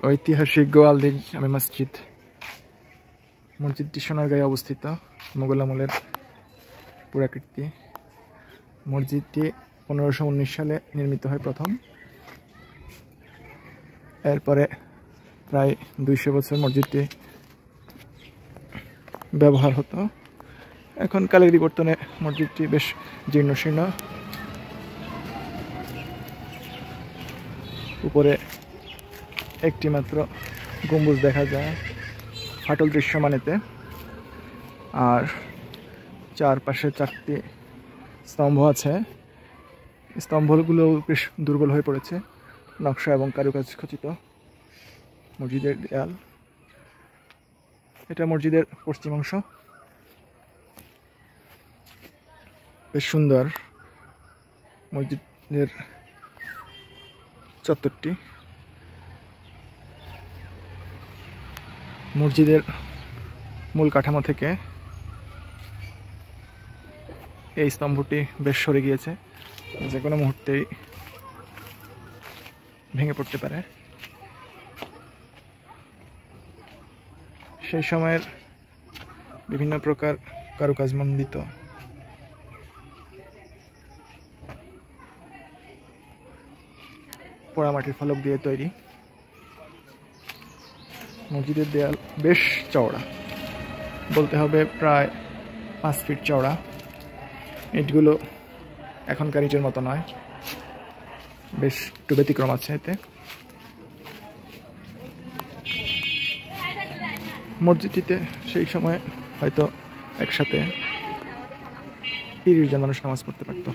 ঐতিহাসিক গোয়ালদি জামে মসজিদ। মসজিদটি সোনারগাঁয়ে অবস্থিত, মোগল আমলের পুরাকীর্তি। মসজিদটি 1519 সালে নির্মিত হয় প্রথম। এরপরে প্রায় 200 বছর মসজিদটি ব্যবহার হতো। এখন কালের বিবর্তনে মসজিদটি বেশ জীর্ণশীর্ণ। উপরে একটি মাত্র গম্বুজ দেখা যায় ফাটল দৃশ্যমান এতে, আর চারপাশে 4টি স্তম্ভ আছে। স্তম্ভগুলো বেশ দুর্বল হয়ে পড়েছে। নকশা এবং কারুকাজ খচিত মসজিদের দেয়াল। এটা মসজিদের পশ্চিম অংশ, বেশ সুন্দর মসজিদের চত্বরটি। মসজিদের মূল কাঠামো থেকে এই স্তম্ভটি বেশ সরে গিয়েছে, যে কোনো মুহূর্তেই ভেঙে পড়তে পারে। সেই সময়ের বিভিন্ন প্রকার কারুকাজমণ্ডিত পোড়ামাটির ফলক দিয়ে তৈরি। মসজিদের দেয়াল বেশ চওড়া, বলতে হবে প্রায় 5 ফিট চওড়া। ইটগুলো এখনকার ইটের মতো নয়, বেশ একটু ব্যতিক্রম আছে এতে। মসজিদটিতে সেই সময় হয়তো একসাথে 30 জন মানুষ নামাজ পড়তে পারত।